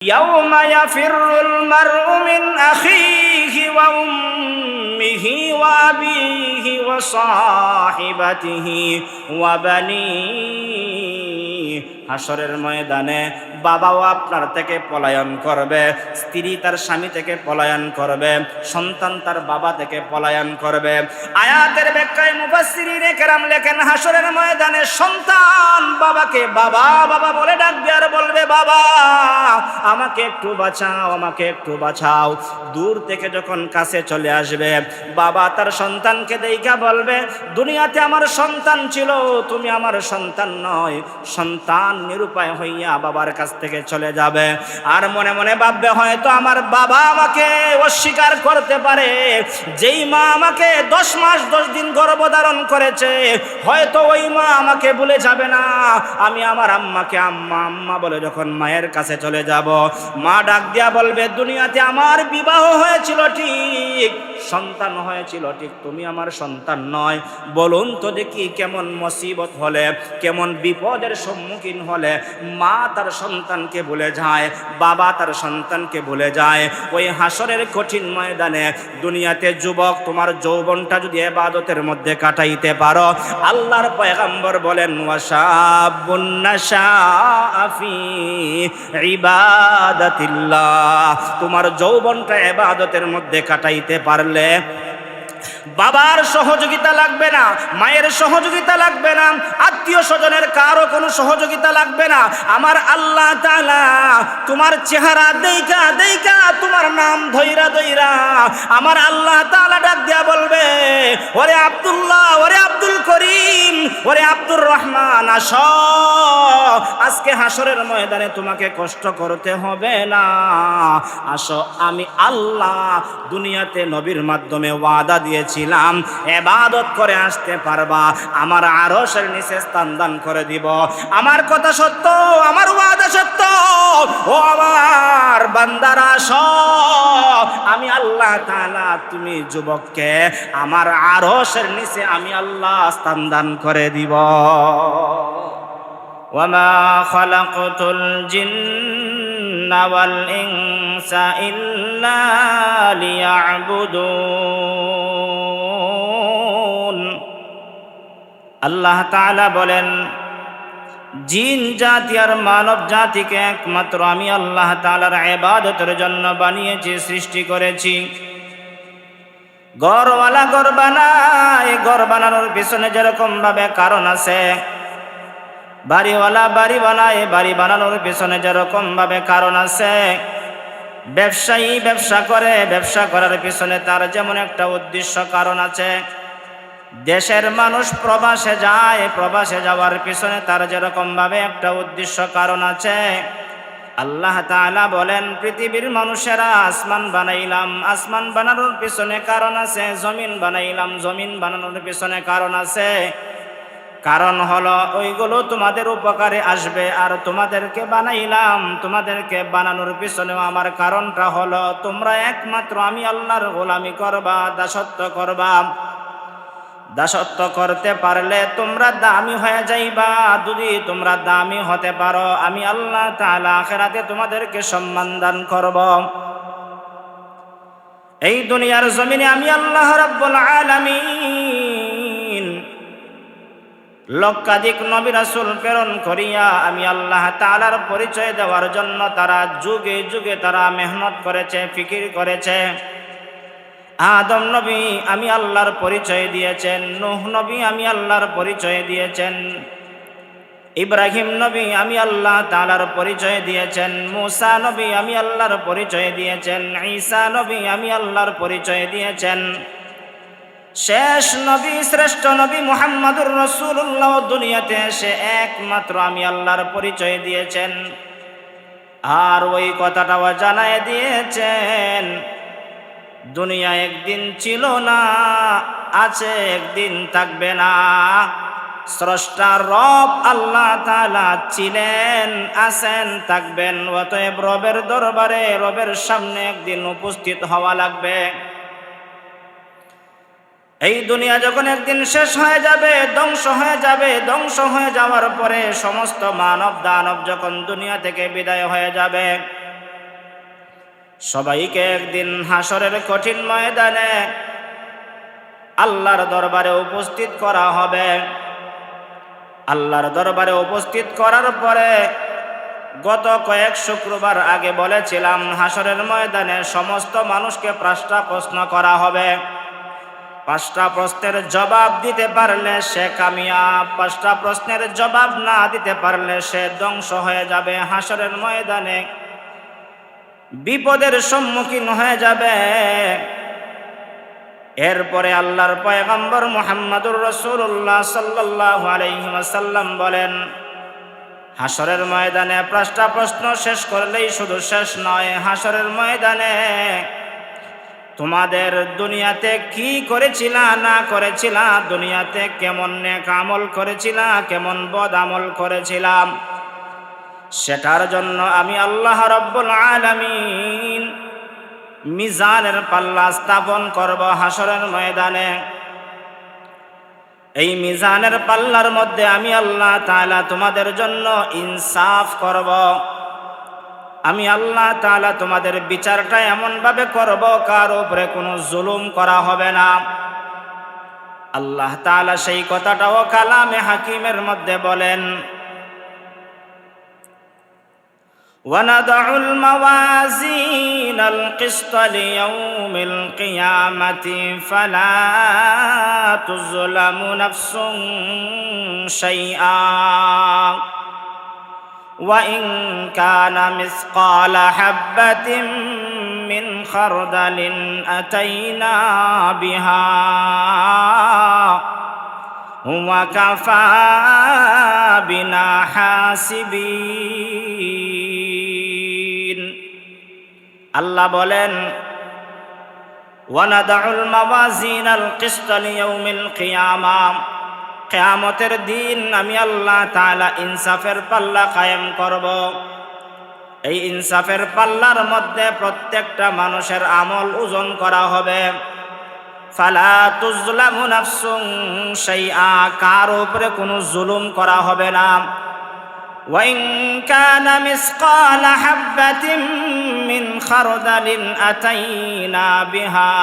يوم يفر المرء من أخيه وأمه وأبيه وصاحبته وبنيه হাসরের ময়দানে বাবাও আপনার থেকে পলায়ন করবে, স্ত্রী তার স্বামী থেকে পলায়ন করবে, সন্তান তার বাবা থেকে পলায়ন করবে। আয়াতের ব্যাখ্যায় মুফাসসিরিনে কেরাম লেখেন, হাসরের ময়দানে সন্তান বাবাকে বাবা বাবা বলে ডাকবে আর বলবে, বাবা আমাকে একটু বাঁচাও, আমাকে একটু বাঁচাও। দূর থেকে যখন কাছে চলে আসবে, বাবা তার সন্তানকে দেইখা বলবে, দুনিয়াতে আমার সন্তান ছিল, তুমি আমার সন্তান নয়। সন্তান নিরুপায় হইয়া বাবার কাছ থেকে চলে যাবে আর মনে মনে ভাববে, হয়তো আমার বাবা আমাকে অস্বীকার করতে পারে। যেই মা আমাকে 10 মাস 10 দিন গর্ভধারণ করেছে, হয়তো ওই মা আমাকে ভুলে যাবে না। আমি আমার আম্মাকে আম্মা আম্মা বলে যখন মায়ের কাছে চলে যাব, মা ডাক দিয়া বলবে, দুনিয়াতে আমার বিবাহ হয়েছিল ঠিক, সন্তান হয়েছিল ঠিক, তুমি আমার সন্তান নয়। বলুন তো দেখি কেমন মুসিবত হলে, কেমন বিপদের সম্মুখীন হলে মা তার সন্তানকে ভুলে যায়, বাবা তার সন্তানকে ভুলে যায়। ওই হাসরের কঠিন ময়দানে দুনিয়াতে যুবক তোমার যৌবনটা যদি ইবাদতের মধ্যে কাটাইতে পারো, আল্লাহর পয়গম্বর বলেন, ওয়াশাবুন নাশাআ ফি ইবাদাতিল্লাহ, তোমার যৌবনটা ইবাদতের মধ্যে কাটাইতে পারলে বাবার সহযোগিতা লাগবে না, মায়ের সহযোগিতা লাগবে না, আত্মীয় স্বজনের কারো কোনো সহযোগিতা লাগবে না। আমার আল্লাহ তাআলা তোমার চেহারা দেইখা দেইখা তোমার নাম ধইরা ধইরা আমার আল্লাহ তাআলা ডাক দিয়া বলবে, ওরে আব্দুল্লাহ, ওরে আব্দুল করিম, ওরে আব্দুর রহমান, আসো, আজকে হাসরের ময়দানে তোমাকে কষ্ট করতে হবে না। আসো, আমি আল্লাহ দুনিয়াতে নবীর মাধ্যমে ওয়াদা দিয়েছিলাম, ইবাদত করে আসতে পারবা, আমার আরশের নিচে স্থান দান করে দিব। আমার কথা সত্য, আমার ওয়াদা সত্য। ও আমার বান্দারা, আসো, আমি আল্লাহ তাআলা তুমি যুবককে আমার আরশের নিচে আমি আল্লাহ স্থান দান করে দিব। ওয়ামা খালাকতুল জিন্না ওয়াল ইনসা ইল্লা লিয়াবুদুন। আল্লাহ তাআলা বলেন, জিন জাতি আর মানব জাতিকে একমাত্র আমি আল্লাহ তাআলার ইবাদতের জন্য বানিয়েছি, সৃষ্টি করেছি। ঘরওয়ালা ঘর বানায়, ঘর বানানোর পিছনে যেরকম ভাবে কারণ আছে, বাড়িওয়ালা বাড়ি বানায়, বাড়ি বানানোর পিছনে যেরকম ভাবে কারণ আছে, ব্যবসায়ী ব্যবসা করে, ব্যবসা করার পিছনে তার যেমন একটা উদ্দেশ্য কারণ আছে। দেশের মানুষ প্রবাসে যায়, প্রবাসে যাওয়ার পিছনে তার যেরকম ভাবে একটা উদ্দেশ্য কারণ আছে। আল্লাহ তাআলা বলেন, পৃথিবীর মানুষেরা আসমান বানাইলাম, আসমান বানানোর পিছনে কারণ আছে। জমিন বানাইলাম, জমিন বানানোর পিছনে কারণ আছে। কারণ হলো ওইগুলো তোমাদের উপকারে আসবে। আর তোমাদেরকে বানাইলাম, তোমাদেরকে বানানোর পিছনেও আমার কারণটা হলো তোমরা একমাত্র আমি আল্লাহর গোলামি করবা, দাসত্ব করবা। দাসত্ব করতে পারলে তোমরা দামি হয়ে যাইবা। যদি তোমরা দামি হতে পারো, আমি আল্লাহ তাআলা আখিরাতে তোমাদেরকে সম্মান দান করব। এই দুনিয়ার জমিনে আমি আল্লাহ রাব্বুল আলামিন লক্ষাধিক নবী রাসূল প্রেরণ করিয়া আমি আল্লাহ তাআলার পরিচয় দেওয়ার জন্য তারা যুগে যুগে তারা মেহনত করেছে, ফিকির করেছে। আদম নবী আমি আল্লাহর পরিচয় দিয়েছেন, নূহ নবী আমি আল্লাহর পরিচয় দিয়েছেন, ইব্রাহিম নবী আমি আল্লাহ তাআলার পরিচয় দিয়েছেন, মূসা নবী আমি আল্লাহর পরিচয় দিয়েছেন, ঈসা নবী আমি আল্লাহর পরিচয় দিয়েছেন। শেষ নবী, শ্রেষ্ঠ নবী মুহাম্মদুর রাসূলুল্লাহ দুনিয়াতে এসে একমাত্র আমি আল্লাহর পরিচয় দিয়েছেন। আর ওই কথাটাও জানায় দিয়েছেন, দুনিয়া একদিন ছিল না, আছে, একদিন থাকবে না। স্রষ্টা রব আল্লাহ তাআলা ছিলেন, আছেন, থাকবেন। অতএব রবের দরবারে, রবের সামনে একদিন উপস্থিত হওয়া লাগবে। এই দুনিয়া যখন একদিন শেষ হয়ে যাবে, ধ্বংস হয়ে যাবে, ধ্বংস হয়ে যাওয়ার পরে সমস্ত মানব দানব যখন দুনিয়া থেকে বিদায় হয়ে যাবে, সবাইকে একদিন হাসরের কঠিন ময়দানে আল্লাহর দরবারে উপস্থিত করা হবে। আল্লাহর দরবারে উপস্থিত করার পরে গত কয়েক শুক্রবার আগে বলেছিলাম, হাসরের ময়দানে সমস্ত মানুষকে 5টা প্রশ্ন করা হবে। 5টা প্রশ্নের জবাব দিতে পারলে সে কামিয়াব, 5টা প্রশ্নের জবাব না দিতে পারলে সে ধ্বংস হয়ে যাবে, হাসরের ময়দানে বিপদের সম্মুখীন হয়ে যাবে। এরপরে আল্লাহর পয়গম্বর মুহাম্মদুর রাসূলুল্লাহ সাল্লাল্লাহু আলাইহি ওয়াসাল্লাম বলেন, হাসরের ময়দানে 5টা প্রশ্ন শেষ করলেই শুধু শেষ নয়, হাসরের ময়দানে তোমাদের দুনিয়াতে কি করেছিলা না করেছিলা, দুনিয়াতে কেমন নেক আমল করেছিলা, কেমন বদ আমল করেছিলাম, সেটার জন্য আমি আল্লাহ রাব্বুল আলামিন মিজানের পাল্লা স্থাপন করব হাসরের ময়দানে। এই মিজানের পাল্লার মধ্যে আমি আল্লাহ তাআলা তোমাদের জন্য ইনসাফ করব। আমি আল্লাহ তাআলা তোমাদের বিচারটা এমনভাবে করব কার উপরে কোনো জুলুম করা হবে না। আল্লাহ তাআলা সেই কথাটাও কালামে হাকিমের মধ্যে বলেন, وَنَضَعُ الْمَوَازِينَ الْقِسْطَ لِيَوْمِ الْقِيَامَةِ فَلَا تُظْلَمُ نَفْسٌ شَيْئًا وَإِنْ كَانَ مِثْقَالَ حَبَّةٍ مِّنْ خَرْدَلٍ أَتَيْنَا بِهَا وَكَفَى بِنَا حَاسِبِينَ। আল্লাহ বলেন, ওয়ানাদাউল মাওয়াজিনাল কিসত লিয়াউমিল কিয়ামা, কিয়ামতের দিন আমি আল্লাহ তাআলা ইনসাফের পাল্লা কায়েম করব। এই ইনসাফের পাল্লার মধ্যে প্রত্যেকটা মানুষের আমল ওজন করা হবে। ফালা তুজলামু নাফসুন শাইআ, কার উপরে কোনো জুলুম করা হবে না। ওয়াইন কানা মিসকালা হাববাতিন মিন খারদালিন আতাইনা বিহা,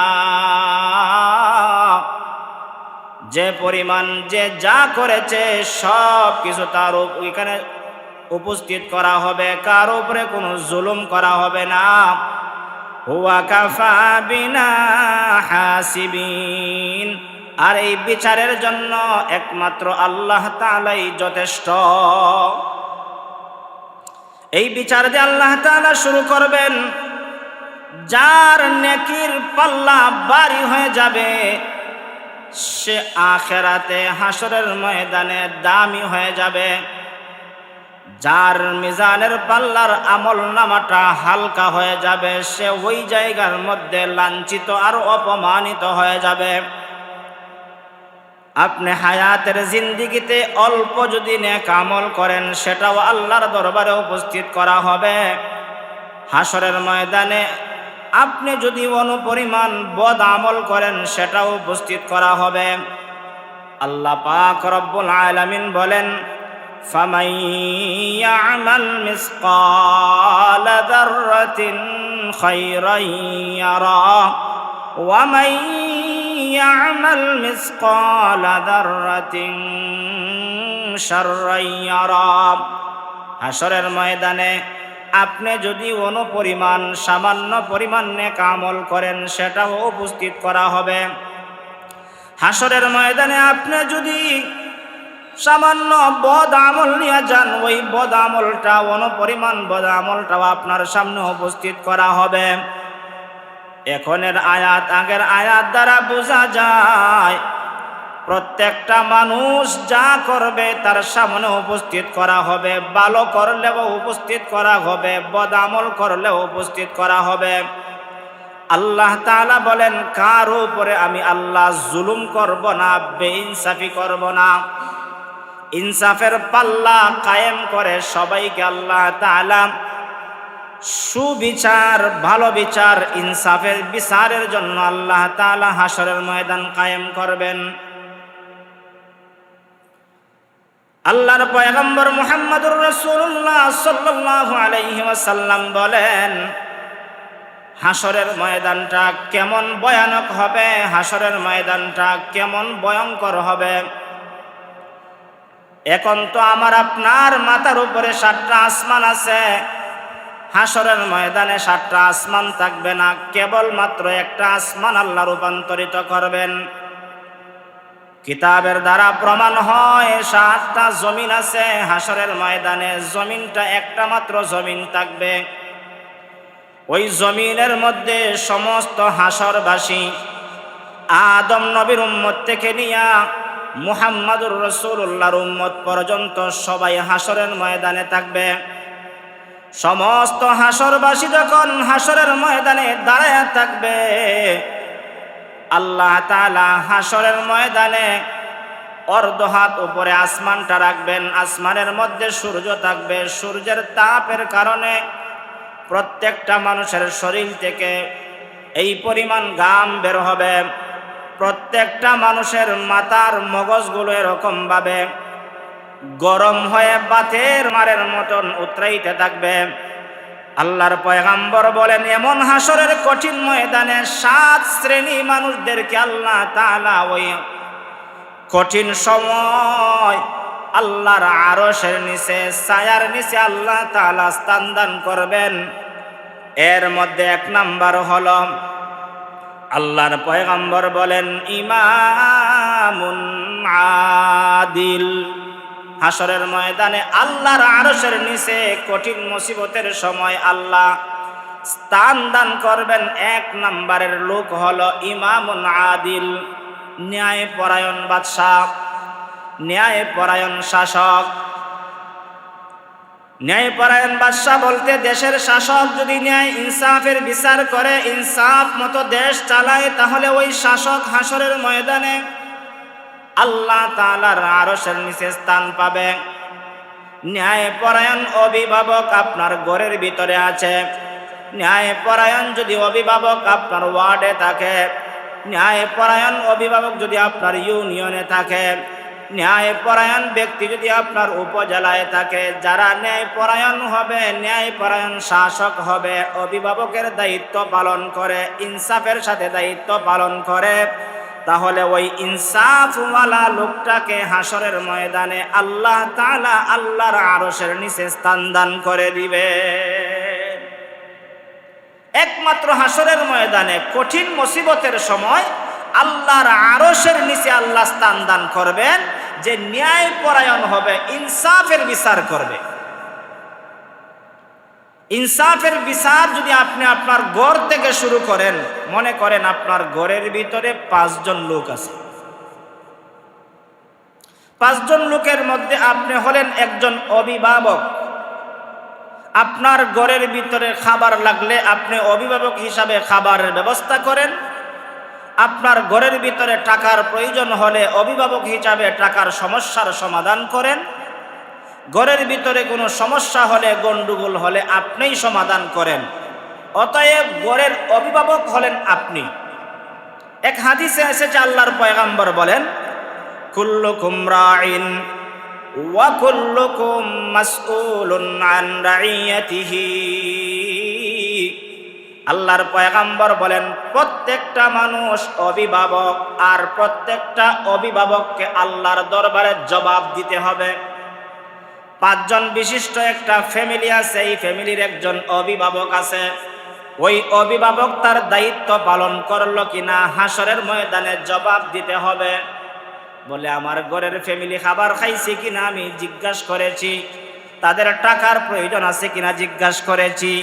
যে পরিমাণ যে যা করেছে সব কিছু তার ওইখানে উপস্থিত করা হবে, কার উপরে কোনো জুলুম করা হবে না। ওয়া কাফা বিনা হাসিবিন, আর এই বিচারের জন্য একমাত্র আল্লাহ তাআলাই যথেষ্ট। এই বিচার যে আল্লাহ তাআলা শুরু করবেন, যার নেকির পাল্লা ভারী হয়ে যাবে সে আখিরাতে হাসরের ময়দানে দামি হয়ে যাবে। যার মিজানের পাল্লার আমল নামাটা হালকা হয়ে যাবে সে ওই জায়গার মধ্যে লাঞ্ছিত আর অপমানিত হয়ে যাবে। আপনি হায়াতের জিন্দেগিতে অল্প যদি নেক আমল করেন সেটাও আল্লাহর দরবারে উপস্থিত করা হবে। হাসরের ময়দানে আপনি যদি অনুপরিমাণ বদ আমল করেন সেটাও উপস্থিত করা হবে। আল্লাহ পাক রব্বুল আলামিন বলেন, فَمَن يَعْمَلْ مِثْقَالَ ذَرَّةٍ خَيْرًا يَرَهُ وَمَن يَعْمَلْ مِثْقَالَ ذَرَّةٍ شَرًّا يَرَهُ। হাসরের ময়দানে আপনি যদি অনুপরিমাণ সামান্য পরিমাণ নেক আমল করেন সেটাও উপস্থিত করা হবে। হাসরের ময়দানে আপনি যদি সামান্য বদ আমল নিয়ে যান, ওই বদ আমলটা অনুপরিমাণ বদ আমলটাও আপনার সামনে উপস্থিত করা হবে। এখনের আয়াত আগের আয়াত দ্বারা বোঝা যায় প্রত্যেকটা মানুষ যা করবে তার সামনে উপস্থিত করা হবে। ভালো করলেও উপস্থিত করা হবে, বদ আমল করলেও উপস্থিত করা হবে। আল্লাহ তাআলা বলেন, কার উপরে আমি আল্লাহ জুলুম করব না, বেইনসাফি করব না। ইনসাফের পাল্লা কায়েম করে সবাইকে আল্লাহ তাআলা সুবিচার, ভালো বিচার, ইনসাফের বিচারের জন্য আল্লাহ তাআলা হাসরের ময়দান কায়েম করবেন। আল্লাহর পয়গম্বর মুহাম্মদুর রাসূলুল্লাহ সাল্লাল্লাহু আলাইহি ওয়াসাল্লাম বলেন, হাসরের ময়দানটা কেমন ভয়ানক হবে, হাসরের ময়দানটা কেমন ভয়ঙ্কর হবে। এখন তো আমার আপনার মাথার উপরে 7টা আসমান আছে, হাসরের ময়দানে 7টা আসমান থাকবে না, কেবলমাত্র একটা আসমান আল্লাহ রূপান্তরিত করবেন। কিতাবের দ্বারা প্রমাণ হয় 7টা জমিন আছে হাসরের ময়দানে, জমিনটা একটা মাত্র জমিন থাকবে। ওই জমিনের মধ্যে সমস্ত হাসরবাসী আদম নবীর উম্মত থেকে নিয়া মুহাম্মাদুর রাসূলুল্লাহর উম্মত পর্যন্ত সবাই হাসরের ময়দানে থাকবে। সমস্ত হাসরবাসী যখন হাসরের ময়দানে দাঁড়ায় থাকবে, আল্লাহ তাআলা হাসরের ময়দানে অর্ধ হাত উপরে আসমানটা রাখবেন, আসমানের মধ্যে সূর্য থাকবে। সূর্যের তাপের কারণে প্রত্যেকটা মানুষের শরীর থেকে এই পরিমাণ ঘাম বের হবে, প্রত্যেকটা মানুষের মাথার মগজগুলো এরকমভাবে গরম হয়ে বাতের মারের মতন উতরাইতে থাকবে। আল্লাহর পয়গাম্বর বলেন, এমন হাসরের কঠিন ময়দানে 7 শ্রেণী মানুষদেরকে আল্লাহ তাআলা ওই কঠিন সময় আল্লাহর আরশের নিচে ছায়ার নিচে আল্লাহ তাআলা স্থান দান করবেন। এর মধ্যে 1 নাম্বার হলো, আল্লাহর পয়গাম্বর বলেন, ইমামুন আদিল। হাসরের ময়দানে আল্লাহর আরশের নিচে কঠিন মুসিবতের সময় আল্লাহ স্থান দান করবেন। 1 নাম্বারের লোক হলো ইমামুন আদিল, ন্যায় পরায়ণ বাদশাহ, ন্যায় পরায়ণ শাসক। ন্যায় পরায়ণ বাদশাহ বলতে দেশের শাসক যদি ন্যায় ইনসাফের বিচার করে, ইনসাফ মতো দেশ চালায়, তাহলে ওই শাসক হাসরের ময়দানে আল্লাহ তাআলার আরশের নিচে স্থান পাবে। ন্যায় পরায়ণ অভিভাবক আপনার ঘরের ভিতরে আছে, ন্যায় পরায়ণ যদি অভিভাবক আপনার ওয়ার্ডে থাকে, ন্যায় পরায়ণ অভিভাবক যদি আপনার ইউনিয়নে থাকে, ন্যায় পরায়ণ ব্যক্তি যদি আপনার উপজেলায় থাকে, যারা ন্যায় পরায়ণ হবে, ন্যায় পরায়ণ শাসক হবে, অভিভাবকের দায়িত্ব পালন করে, ইনসাফের সাথে দায়িত্ব পালন করে, তাহলে ওই ইনসাফওয়ালা লোকটাকে হাসরের ময়দানে আল্লাহ তাআলা আল্লাহর আরশের নিচে স্থান দান করে দিবে। একমাত্র হাসরের ময়দানে কঠিন মুসিবতের সময় আল্লাহর আরশের নিচে আল্লাহ স্থান দান করবেন, যে ন্যায় পরায়ণ হবে, ইনসাফের বিচার করবে। ইনসাফের বিচার যদি আপনি আপনার ঘর থেকে শুরু করেন, মনে করেন আপনার ঘরের ভিতরে 5 জন লোক আছে, 5 জন লোকের মধ্যে আপনি হলেন একজন অভিভাবক। আপনার ঘরের ভিতরে খাবার লাগলে আপনি অভিভাবক হিসাবে খাবারের ব্যবস্থা করেন। আপনার ঘরের ভিতরে টাকার প্রয়োজন হলে অভিভাবক হিসাবে টাকার সমস্যার সমাধান করেন। ঘরের ভিতরে কোনো সমস্যা হলে, গন্ডগোল হলে আপনিই সমাধান করেন। অতএব ঘরের অভিভাবক হলেন আপনি। এক হাদিসে এসেছে, আল্লাহর পয়গাম্বর বলেন, কুল্লুকুম রাইন ওয়া কুল্লুকুম মাসউলুন আন রাইয়াতিহি। আল্লাহর পয়গাম্বর বলেন, প্রত্যেকটা মানুষ অভিভাবক, আর প্রত্যেকটা অভিভাবককে আল্লাহর দরবারে জবাব দিতে হবে। 5 জন বিশিষ্ট একটা ফ্যামিলি আছে, এই ফ্যামিলির একজন অভিভাবক আছে। ওই অভিভাবক তার দায়িত্ব পালন করলো কিনা হাসরের ময়দানে জবাব দিতে হবে। বলে, আমার ঘরের ফ্যামিলি খাবার খাইছে কিনা আমি জিজ্ঞাসা করেছি, তাদের টাকার প্রয়োজন আছে কিনা জিজ্ঞাসা করেছি,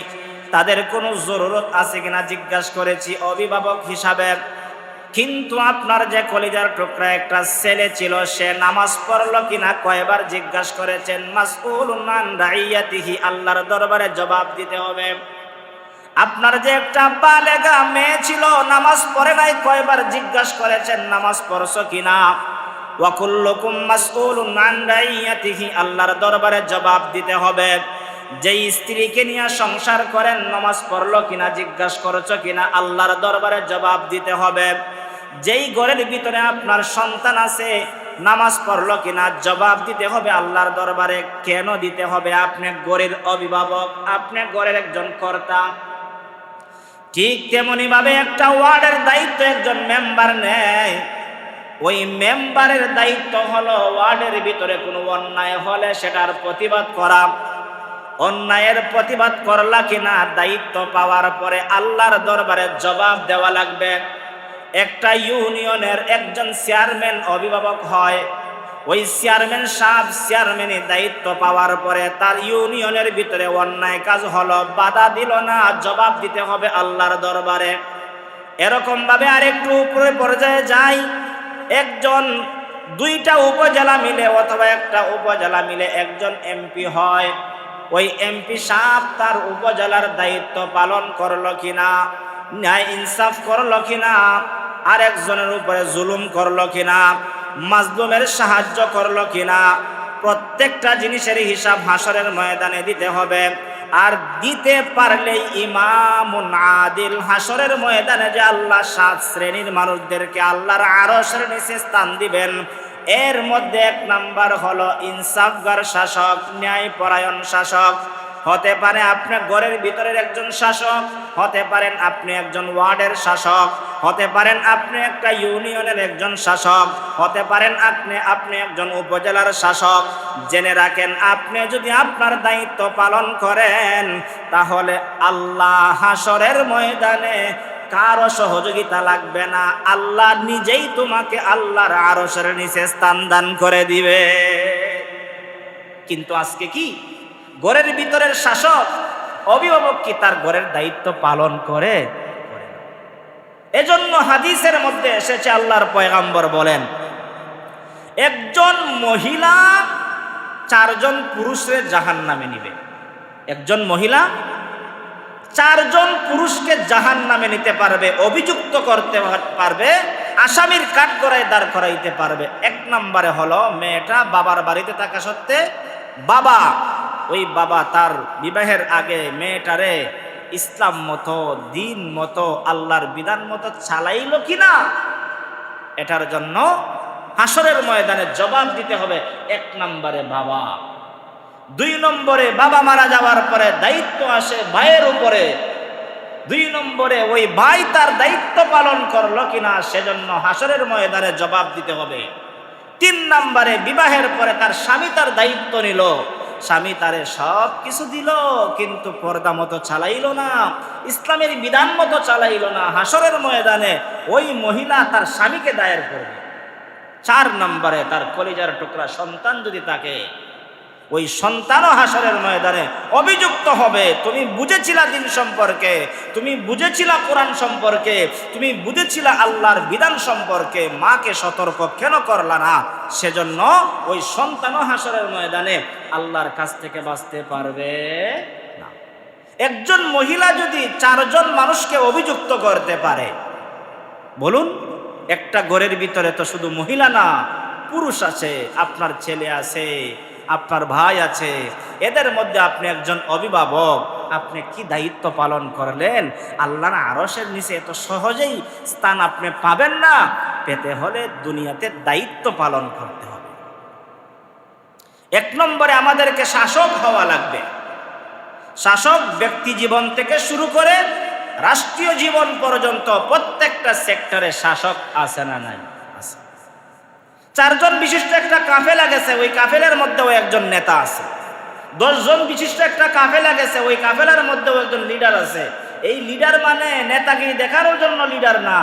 তাদের কোনো জরুরত আছে কিনা জিজ্ঞাসা করেছি অভিভাবক হিসাবে। কিন্তু আপনার যে কলিজার টুকরা একটা ছেলে ছিল, সে নামাজ পড়লো কিনা কয়বার জিজ্ঞাসা করেছেন? মাসউলুন আন রাইয়াতিহি, আল্লাহর দরবারে জবাব দিতে হবে। আপনার যে একটা বালেগা মেয়ে ছিল, নামাজ পড়ে নাই, কয়বার জিজ্ঞাসা করেছেন নামাজ পড়ছো কিনা? ওয়া কুল্লুকুম মাসউলুন আন রাইয়াতিহি, আল্লাহর দরবারে জবাব দিতে হবে। যেই স্ত্রীকে নিয়ে সংসার করেন, নামাজ পড়লো কিনা জিজ্ঞাসা করছো কিনা আল্লাহর দরবারে জবাব দিতে হবে। যেই ঘরের ভিতরে আপনার সন্তান আছে, নামাজ পড়লো কিনা জবাব দিতে হবে আল্লাহর দরবারে। কেন দিতে হবে? আপনি ঘরের অভিভাবক, আপনি ঘরের একজন কর্তা। ঠিক তেমনি ভাবে একটা ওয়ার্ডের দায়িত্ব একজন মেম্বার নেয়। ওই মেম্বারের দায়িত্ব হলো ওয়ার্ডের ভিতরে কোনো অন্যায় হলে সেটার প্রতিবাদ করা। অন্যায়ের প্রতিবাদ করলা কিনা দায়িত্ব পাওয়ার পরে আল্লাহর দরবারে জবাব দেওয়া লাগবে। একটা ইউনিয়নের একজন চেয়ারম্যান অভিভাবক হয়। ওই চেয়ারম্যান সাহেব চেয়ারম্যানের দায়িত্ব পাওয়ার পরে তার ইউনিয়নের ভিতরে অন্যায় কাজ হলো, বাধা দিল না, জবাব দিতে হবে আল্লাহর দরবারে। এরকম ভাবে আরেকটু উপরে পর্যায়ে যায়, একজন দুইটা উপজেলা মিলে অথবা একটা উপজেলা মিলে একজন এমপি হয়। ওই এমপি সাহেব তার উপজেলার দায়িত্ব পালন করলো কিনা, ন্যায় ইনসাফ করলো কিনা, আরেকজনের উপরে জুলুম করলো কিনা, মাজলুমের সাহায্য করলো কিনা, প্রত্যেকটা জিনিসের হিসাব হাসরের ময়দানে দিতে হবে। আর দিতে পারলেই ইমামুন আদিল, হাসরের ময়দানে যে আল্লাহ 7 শ্রেণীর মানুষদেরকে আল্লাহর আরশের নিচে স্থান দিবেন, এর মধ্যে 1 নাম্বার হলো ইনসাফগার শাসক, ন্যায়পরায়ণ শাসক। হতে পারে আপনি ঘরের ভিতরের একজন শাসক, হতে পারেন আপনি একজন ওয়ার্ডের শাসক, হতে পারেন আপনি একটা ইউনিয়নের একজন শাসক, হতে পারেন আপনি একজন উপজেলার শাসক। জেনে রাখেন, আপনি যদি আপনার দায়িত্ব পালন করেন তাহলে আল্লাহ হাসরের ময়দানে কারো সহযোগিতা লাগবে না, আল্লাহ নিজেই তোমাকে আল্লাহর আরশের নিচে স্থান দান করে দিবে। কিন্তু আজকে কি ঘরের ভিতরের শাসক অভিভাবক কি তার ঘরের দায়িত্ব পালন করে? এজন্য হাদিসের মধ্যে এসেছে, আল্লাহর পয়গাম্বর বলেন, একজন মহিলা 4 জন পুরুষের জাহান্নামে নিবে। একজন মহিলা 4 জন পুরুষকে জাহান্নামে নিতে পারবে, অভিযুক্ত করতে পারবে, আসামির কাঠগড়ায় দাঁড় করাইতে পারবে। 1 নম্বরে হলো মেয়েটা বাবার বাড়িতে থাকা সত্ত্বে বাবা, ওই বাবা তার বিবাহের আগে মেয়েটারে ইসলাম মতো, দিন মতো, আল্লাহর বিধান মতো চালাইলো কিনা, এটার জন্য হাসরের ময়দানে জবাব দিতে হবে। 1 নম্বরে বাবা। 2 নম্বরে বাবা মারা যাওয়ার পরে দায়িত্ব আসে ভাইয়ের উপরে। 2 নম্বরে ওই ভাই তার দায়িত্ব পালন করলো কিনা, সেজন্য হাসরের ময়দানে জবাব দিতে হবে। 3 নম্বরে বিবাহের পরে তার স্বামী তার দায়িত্ব নিল, স্বামী তারে সব কিছু দিল কিন্তু পর্দা মতো চালাইলো না, ইসলামের বিধান মতো চালাইলো না, হাসরের ময়দানে ওই মহিলা তার স্বামীকে দায়ের করবে। 4 নম্বরে তার কলিজার টুকরা সন্তান যদি থাকে, ওই সন্তানও হাসরের ময়দানে অভিযুক্ত হবে। তুমি বুঝেছিলা দিন সম্পর্কে, তুমি বুঝেছিলা কোরআন সম্পর্কে, তুমি বুঝেছিলা আল্লাহর বিধান সম্পর্কে, মাকে সতর্ক কেন করলা না? সেজন্য ওই সন্তানও হাসরের ময়দানে আল্লাহর কাছ থেকে বাঁচতে পারবে না। একজন মহিলা যদি 4 জন মানুষকে অভিযুক্ত করতে পারে, বলুন, একটা ঘরের ভিতরে তো শুধু মহিলা না, পুরুষ আছে, আপনার ছেলে আছে, আপনার ভাই আছে, এদের মধ্যে আপনি একজন অভিভাবক, আপনি কি দায়িত্ব পালন করলেন? আল্লাহর আরশের নিচে এত সহজেই স্থান আপনি পাবেন না। পেতে হলে দুনিয়াতে দায়িত্ব পালন করতে হবে। 1 নম্বরে আমাদেরকে শাসক হওয়া লাগবে। শাসক ব্যক্তি জীবন থেকে শুরু করে রাষ্ট্রীয় জীবন পর্যন্ত প্রত্যেকটা সেক্টরে শাসক আছে না নাই? 4 জন বিশিষ্ট একটা কাফেলা গেছে, ওই কাফেলার মধ্যেও একজন নেতা আছে। 10 জন বিশিষ্ট একটা কাফেলা গেছে, ওই কাফেলার মধ্যেও একজন লিডার আছে। এই লিডার মানে নেতাগিরি দেখানোর জন্য লিডার না,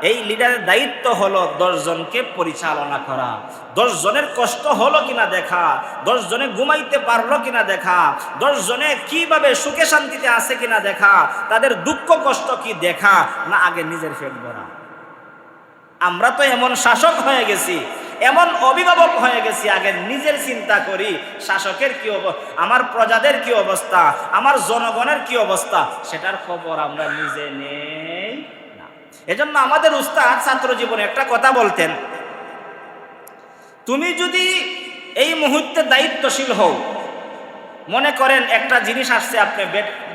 এই লিডারের দায়িত্ব হলো 10 জনকে পরিচালনা করা, 10 জনের কষ্ট হলো কিনা দেখা, 10 জনে ঘুমাইতে পারলো কিনা দেখা, 10 জনে কিভাবে সুখে শান্তিতে আছে কিনা দেখা, তাদের দুঃখ কষ্ট কি দেখা, না আগে নিজের পেট ভরা। আমরা তো এমন শাসক হয়ে গেছি, এমন অভিভাবক হয়ে গেছি, আগে নিজের চিন্তা করি শাসকের কি অবস্থা, আমার প্রজাদের কি অবস্থা, আমার জনগণের কি অবস্থা, সেটার খবর আমরা নিজে নেই না। এজন্য আমাদের উস্তাদ ছাত্র জীবনে একটা কথা বলতেন, তুমি যদি এই মুহূর্তে দায়িত্বশীল হও, মনে করেন একটা জিনিস আসছে, আপনি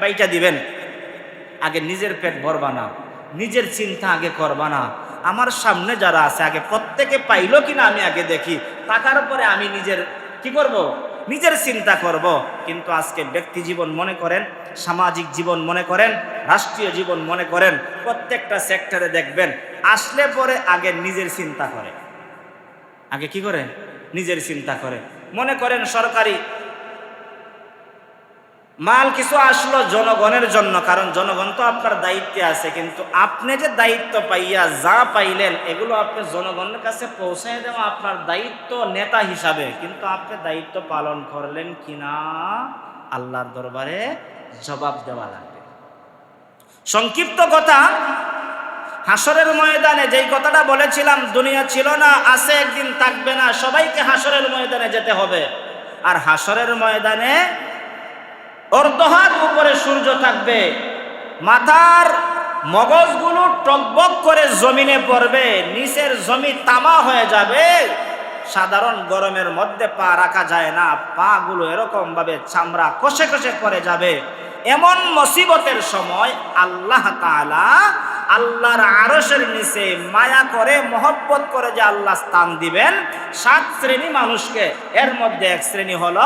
বাইটা দিবেন, আগে নিজের পেট ভরবা না, নিজের চিন্তা আগে করবা না, আমার সামনে যারা আছে আগে প্রত্যেকে পাইলো কিনা আমি আগে দেখি, টাকার উপরে আমি নিজের কি করব, নিজের চিন্তা করব। কিন্তু আজকে ব্যক্তি জীবন মনে করেন, সামাজিক জীবন মনে করেন, রাষ্ট্রীয় জীবন মনে করেন, প্রত্যেকটা সেক্টরে দেখবেন আসলে পরে আগে নিজের চিন্তা করে। আগে কি করে? নিজের চিন্তা করে। মনে করেন সরকারি মাল কিছু আসলো জনগণের জন্য, কারণ জনগণ তো আপনার দায়িত্বে আছে, কিন্তু আপনি যে দায়িত্ব পাইয়া যা পাইলেন এগুলো আপনি জনগণের কাছে পৌঁছায় দেওয়া আপনার দায়িত্ব নেতা হিসাবে, কিন্তু আপনি দায়িত্ব পালন করলেন কিনা আল্লাহর দরবারে জবাব দেওয়া লাগবে। সংক্ষিপ্ত কথা, হাসরের ময়দানে যেই কথাটা বলেছিলাম, দুনিয়া ছিল না, আছে, একদিন থাকবে না, সবাইকে হাসরের ময়দানে যেতে হবে। আর হাসরের ময়দানে অর্ধহাত উপরে সূর্য থাকবে, মাথার মগজগুলো টকবক করে জমিনে পড়বে, নিচের জমি তামা হয়ে যাবে, সাধারণ গরমের মধ্যে পা রাখা যায় না, পা গুলো এরকম ভাবে চামড়া কষে কষে পড়ে যাবে। এমন মুসিবতের সময় আল্লাহ তাআলা আল্লাহর আরশের নিচে মায়া করে মহব্বত করে যে আল্লাহ স্থান দিবেন 7 শ্রেণী মানুষকে। এর মধ্যে এক শ্রেণী হলো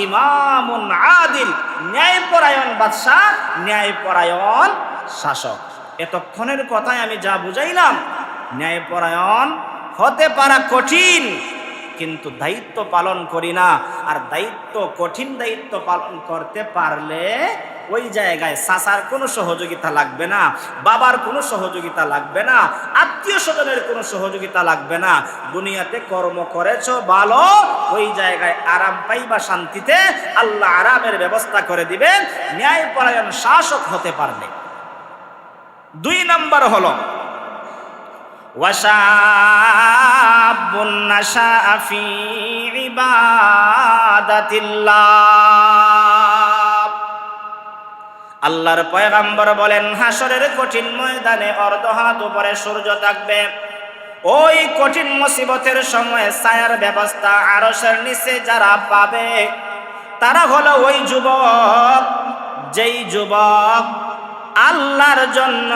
ইমামুন আদিল, ন্যায়পরায়ণ বাদশাহ, ন্যায়পরায়ণ শাসক। এতক্ষণের কথায় আমি যা বুঝাইলাম, ন্যায়পরায়ণ হতে পারা কঠিন, কিন্তু দায়িত্ব পালন করি না। আর দায়িত্ব, কঠিন দায়িত্ব পালন করতে পারলে ওই জায়গায় চাচার কোনো সহযোগিতা লাগবে না, বাবার কোনো সহযোগিতা লাগবে না, আত্মীয় স্বজনের কোনো সহযোগিতা লাগবে না। দুনিয়াতে কর্ম করেছো ভালো, ওই জায়গায় আরাম পাইবা শান্তিতে, আল্লাহ আরামের ব্যবস্থা করে দিবেন ন্যায়পরায়ণ শাসক হতে পারলে। 2 নম্বর হলো ওয়াশাবুন নাশাআ ফি ইবাদাতিল্লাহ। আল্লাহর পয়গম্বর বলেন, হাসরের কঠিন ময়দানে অর্ধহাত উপরে সূর্য থাকবে। ওই কঠিন মুসিবতের সময় ছায়ার ব্যবস্থা আরশের নিচে যারা পাবে তারা হলো ওই যুবক, যেই যুবক আল্লাহর জন্য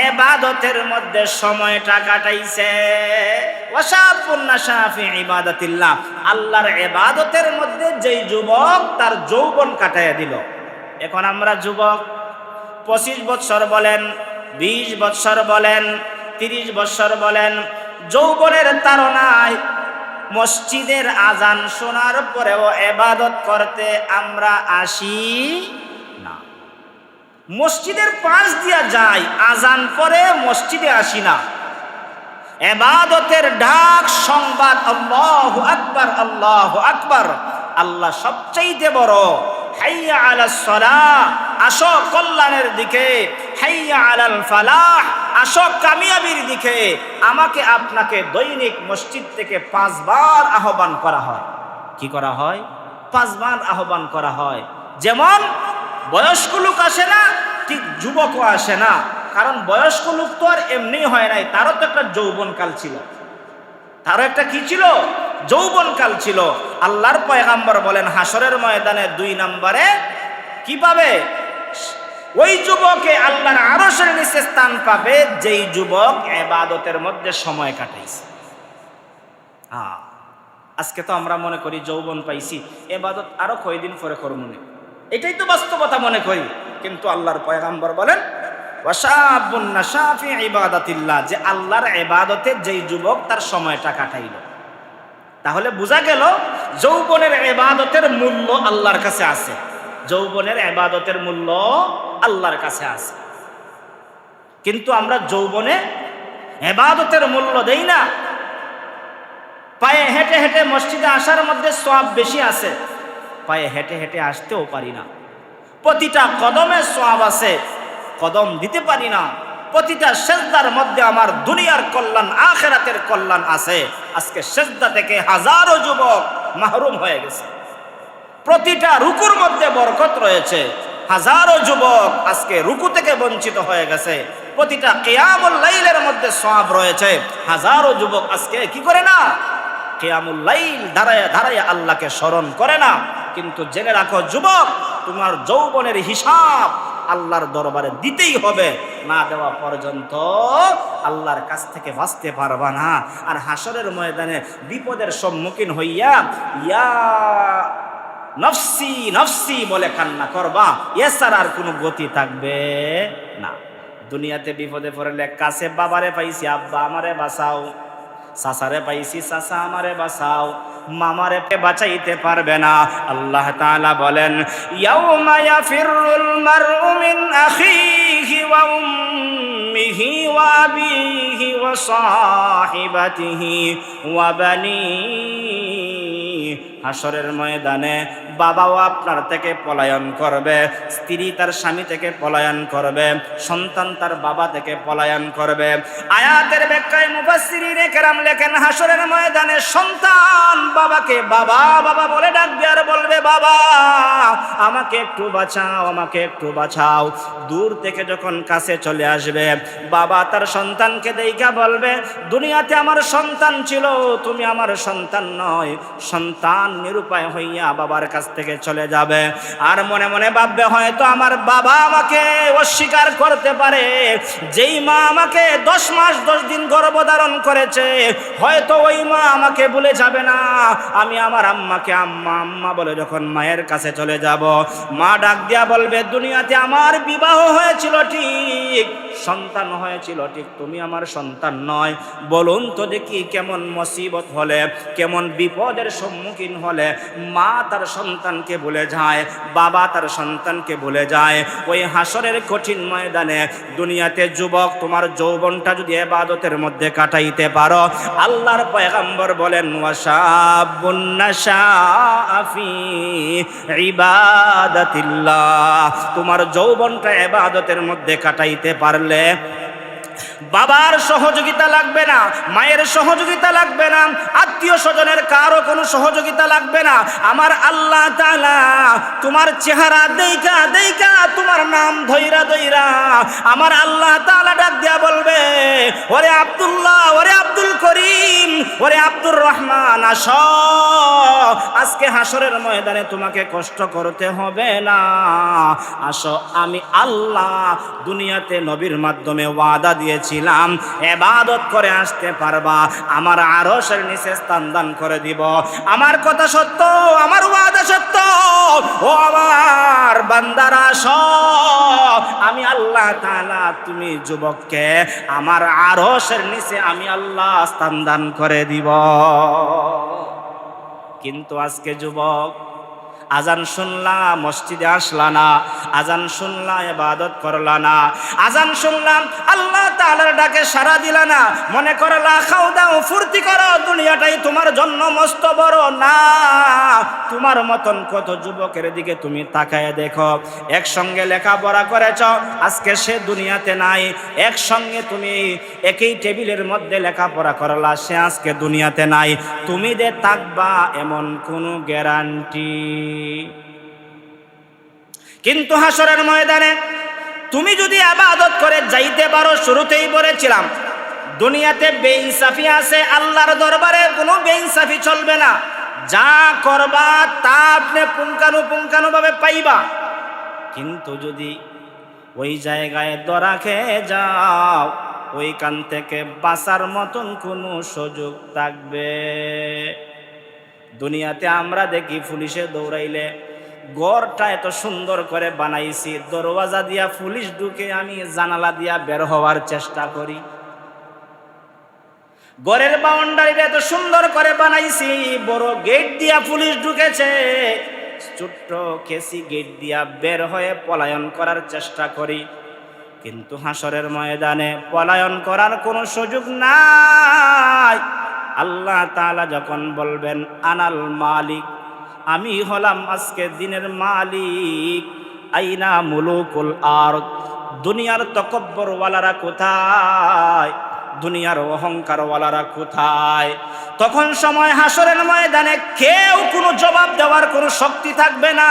ইবাদতের মধ্যে সময়টা কাটাইছে। ওয়াশাবুন নাশাআ ফি ইবাদাতিল্লাহ, আল্লাহর ইবাদতের মধ্যে যেই যুবক তার যৌবন কাটাইয়া দিল। এখন আমরা যুবক 25 বছর বলেন, 20 বছর বলেন, 30 বছর বলেন, যৌবনের তাড়নায় মসজিদের আজান শোনার পরেও ইবাদত করতে আমরা আসি না। মসজিদের পাশ দিয়া যাই, আজান পরে মসজিদে আসি না। ইবাদতের ডাক, সংবাদ, আল্লাহু আকবার, আল্লাহু আকবার, আল্লাহ সবচাইতে বড়। হাইয়া আলাস সালাহ, আসো কল্যাণের দিকে। হাইয়া আলাল ফালাহ, আসো কামিয়াবির দিকে। আমাকে আপনাকে দৈনিক মসজিদ থেকে 5 বার আহ্বান করা হয়। কি করা হয়? 5 বার আহ্বান করা হয়। যেমন বয়স্ক লোক আসে না, ঠিক যুবকও আসে না, কারণ বয়স্ক লোক তো আর এমনি হয় নাই, তারও তো একটা যৌবনকাল ছিল, তারও একটা কি ছিল? যৌবনকাল ছিল। আল্লাহর পয়গম্বর বলেন, হাসরের ময়দানে 2 নম্বরে কি পাবে? ওই যুবকে আল্লাহর আরশের নিচে স্থান পাবে যেই যুবক ইবাদতের মধ্যে সময় কাটাইছে। আজকে তো আমরা মনে করি যৌবন পাইছি, ইবাদত আরো কয়দিন পরে করব মনে, এটাই তো বাস্তবতা মনে করি। কিন্তু আল্লাহর পয়গম্বর বলেন, ওয়াশাবুন নাশাআ ফি ইবাদাতিল্লাহ, যে আল্লাহর ইবাদতে যেই যুবক তার সময়টা কাটাইল। তাহলে বোঝা গেল যৌবনের ইবাদতের মূল্য আল্লাহর কাছে আছে। যৌবনের ইবাদতের মূল্য আল্লাহর কাছে আছে, কিন্তু আমরা যৌবনে ইবাদতের মূল্য দেই না। পায়ে হেঁটে হেঁটে মসজিদে আসার মধ্যে সওয়াব বেশি আছে, পায়ে হেঁটে হেঁটে আসতেও পারি না। প্রতিটা কদমে সওয়াব আছে, কদম দিতে পারি না। প্রতিটা সেজদার মধ্যে আমার দুনিয়ার কল্যাণ, আখিরাতের কল্যাণ আছে। আজকে সেজদা থেকে হাজারো যুবক মাহরুম হয়ে গেছে। প্রতিটা রুকুর মধ্যে বরকত রয়েছে, হাজারো যুবক আজকে রুকু থেকে বঞ্চিত হয়ে গেছে। প্রতিটা কিয়ামুল লাইলের মধ্যে সওয়াব রয়েছে, হাজারো যুবক আজকে কি করে না? কিয়ামুল লাইল দাঁড়ায় দাঁড়ায় আল্লাহকে স্মরণ করে না। কিন্তু জেনে রাখো যুবক, তোমার যৌবনের হিসাব আল্লাহর দরবারে দিতেই হবে, না দেওয়া পর্যন্ত আল্লাহর কাছ থেকে বাঁচতে পারবা না। আর হাসরের ময়দানে বিপদের সম্মুখীন হইয়া ইয়া নফসি নফসি বলে কান্না করবা, এছাড়া আর কোনো গতি থাকবে না। দুনিয়াতে বিপদে পড়লে কাছে বাবারে পাইছি, আব্বা আমারে বাঁচাও, চাচারে পাইছি, চাচা আমারে বাঁচাও, মামারে বাঁচাইতে পারবে না। আল্লাহ তাআলা বলেন, ইয়াউমা ইয়াফিরুল মারউ মিন আখিহি ওয়া উম্মিহি ওয়া আবিহি ওয়া সাহিবাতিহি ওয়া বানিহি। হাসরের ময়দানে বাবাও আপনার থেকে পলায়ন করবে, স্ত্রী তার স্বামী থেকে পলায়ন করবে, সন্তান তার বাবা থেকে পলায়ন করবে। আয়াতের ব্যাখ্যায় মুফাসসিরিনে কেরাম লেখেন, হাসরের ময়দানে সন্তান বাবাকে বাবা বাবা বলে ডাকবে আর বলবে, বাবা আমাকে একটু বাঁচাও, আমাকে একটু বাঁচাও। দূর থেকে যখন কাছে চলে আসবে, বাবা তার সন্তানকে দেইখা বলবে, দুনিয়াতে আমার সন্তান ছিল, তুমি আমার সন্তান নয়। সন্তান নিরুপায় হইয়া বাবার কাছ থেকে চলে যাবে, আর মনে মনে ভাববে, হয়তো আমার বাবা আমাকে অস্বীকার করতে পারে। যেই মা আমাকে 10 মাস 10 দিন গর্ভধারণ করেছে, হয়তো ওই মা আমাকে ভুলে যাবে না। আমি আমার আম্মাকে আম্মা আম্মা বলে যখন মায়ের কাছে চলে যাব, মা ডাক দিয়া বলবে, দুনিয়াতে আমার বিবাহ হয়েছিল ঠিক, সন্তান হয়েছিল ঠিক, তুমি আমার সন্তান নয়। বলুন তো দেখি কেমন মুসিবত হলে, কেমন বিপদের সম্মুখীন হলে মা তার সন্তানকে ভুলে যায়, বাবা তার সন্তানকে ভুলে যায়। ওই হাসরের কঠিন ময়দানে দুনিয়াতে যুবক, তোমার যৌবনটা যদি ইবাদতের মধ্যে কাটাইতে পারো, আল্লাহর পয়গম্বর বলেন, ওয়াশাবুন নাশাআ ফি ইবাদাতিল্লাহ, তোমার যৌবনটা ইবাদতের মধ্যে কাটাইতে পারলে বাবার সহযোগিতা লাগবে না, মায়ের সহযোগিতা লাগবে না, আত্মীয় স্বজনের কারো কোনো সহযোগিতা লাগবে না। আমার আল্লাহ তাআলা তোমার চেহারা দেইখা দেইখা, তোমার নাম ধইরা ধইরা আমার আল্লাহ তাআলা ডাক দিয়া বলবে, ওরে আব্দুল্লাহ, ওরে আব্দুল করিম, ওরে আব্দুর রহমান, আসো, আজকে হাসরের ময়দানে তোমাকে কষ্ট করতে হবে না। আসো, আমি আল্লাহ দুনিয়াতে নবীর মাধ্যমে ওয়াদা দিয়েছিলাম, ইবাদত করে আসতে পারবা, আমার আরশের নিচে স্থান দান করে দিব। আমার কথা সত্য, আমার ওয়াদা সত্য। ও আমার বান্দারা, আসো, আমি আল্লাহ তাআলা তুমি যুবককে আমার আরশের নিচে আমি আল্লাহ স্থান দান করে দিব। কিন্তু আজকে যুবক, আজান শুনলাম মসজিদে আসলা না, আজান শুনলাম ইবাদত করলা না, আজান শুনলাম আল্লাহ তাআলার ডাকে সাড়া দিলা না, মনে করলা খাও দাও ফুর্তি করো, দুনিয়াটাই তোমার জন্য মস্ত বড়। না, তোমার মতন কত যুবকের দিকে তুমি তাকায় দেখো, একসঙ্গে লেখাপড়া করেছ, আজকে সে দুনিয়াতে নাই। একসঙ্গে তুমি একই টেবিলের মধ্যে লেখাপড়া করলা, সে আজকে দুনিয়াতে নাই। তুমি যে থাকবা এমন কোনো গ্যারান্টি। কিন্তু হাসরের ময়দানে তুমি যদি ইবাদত করে যাইতে পারো, শুরুতেই বলেছিলাম দুনিয়াতে বেইনসাফি আছে, আল্লাহর দরবারে কোনো বেইনসাফি চলবে না। যা করবা তা আপনি পুঙ্খানুপুঙ্খানুভাবে পাইবা। কিন্তু যদি ওই জায়গায় ধরা খেয়ে যাও, ওইখান থেকে বাঁচার মতন কোনো সুযোগ থাকবে? দুনিয়াতে আমরা দেখি পুলিশে দৌড়াইলে ঘরটা এত সুন্দর করে বানাইছি, দরওয়াজা দিয়া পুলিশ ঢুকে, আমি জানালা দিয়া বের হওয়ার চেষ্টা করি। ঘরের বাউন্ডারিটা এত সুন্দর করে বানাইছি, বড় গেট দিয়া পুলিশ ঢুকেছে, ছোট্ট কেসি গেট দিয়া বের হয়ে পলায়ন করার চেষ্টা করি। কিন্তু হাসরের ময়দানে পলায়ন করার কোনো সুযোগ নাই। আল্লাহ তাআলা যখন বলবেন আনাল মালিক, আমি হলাম আজকে দিনের মালিক, আইনা মুলুকুল আরদ, দুনিয়ার তকব্বর ওয়ালারা কোথায়, দুনিয়ার অহংকার ওয়ালারা কোথায়? তখন সময় হাসরের ময়দানে কেউ কোনো জবাব দেওয়ার কোনো শক্তি থাকবে না।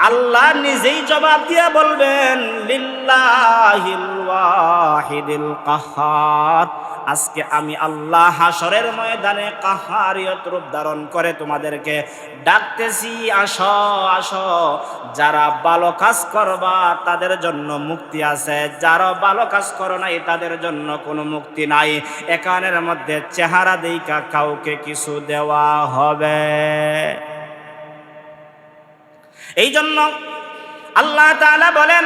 আল্লাহ নিজেই জবাব দিয়া বলবেন, লিল্লাহিল ওয়াহিদিল কাহ্হার, আজকে আমি আল্লাহ হাসরের ময়দানে কাহারিয়ত রূপ ধারণ করে তোমাদেরকে ডাকতেছি, আসো আসো। যারা ভালো কাজ করবা তাদের জন্য মুক্তি আছে, যারা ভালো কাজ করো নাই তাদের জন্য কোনো মুক্তি নাই। এখানের মধ্যে চেহারা দেইকা কাউকে কিছু দেওয়া হবে। এই জন্য আল্লাহ তাআলা বলেন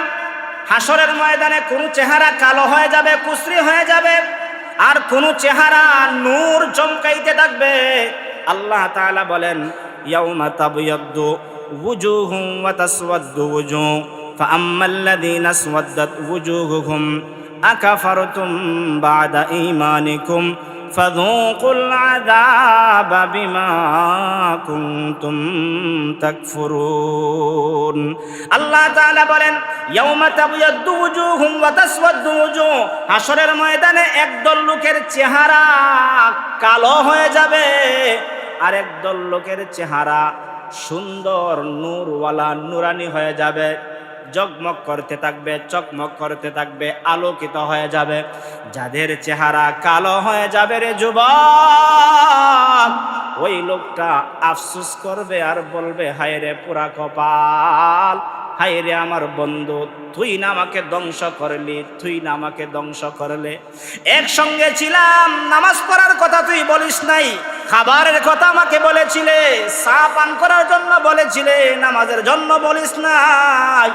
হাসরের ময়দানে কোন চেহারা কালো হয়ে যাবে, কুচরি হয়ে যাবে, আর কোন চেহারা নূর চমকাইতে থাকবে। আল্লাহ তাআলা বলেন ইয়াউমা তাবিয়াদ্দু ওয়ুজুহুম ওয়া তাসওয়াদ্দু ওয়ুজুহ ফাআম্মাল্লাযীনা আসওয়াদ্দাত ওয়ুজুহুহুম আকাফারতুম বা'দা ঈমানিকুম ফাযূকুল আযাবা বিমা কুনতুম তাকফুরুন। আল্লাহ তাআলা বলেন ইয়াউমা তাবিয়াদ্দু ওয়ুজুহুম ওয়া তাসওয়াদ্দু ওয়ুজুহ, হাসরের ময়দানে একদল লোকের চেহারা কালো হয়ে যাবে, আর একদল লোকের চেহারা সুন্দর নূরওয়ালা নুরানি হয়ে যাবে, জগমগ করতে থাকবে, চকমক করতে থাকবে, আলোকিত হয়ে যাবে। যাদের চেহারা কালো হয়ে যাবে রে যুবক, ওই লোকটা আফসোস করবে আর বলবে হায় রে পুরা কপাল, হায় রে আমার বন্ধু, তুই না আমাকে ধ্বংস করলি, তুই না আমাকে ধ্বংস করলে। একসঙ্গে ছিলাম, নামাজ পড়ার কথা তুই বলিস নাই, খাবারের কথা আমাকে বলেছিলে, চা পান করার জন্য বলেছিলে, নামাজের জন্য বলিস নাই,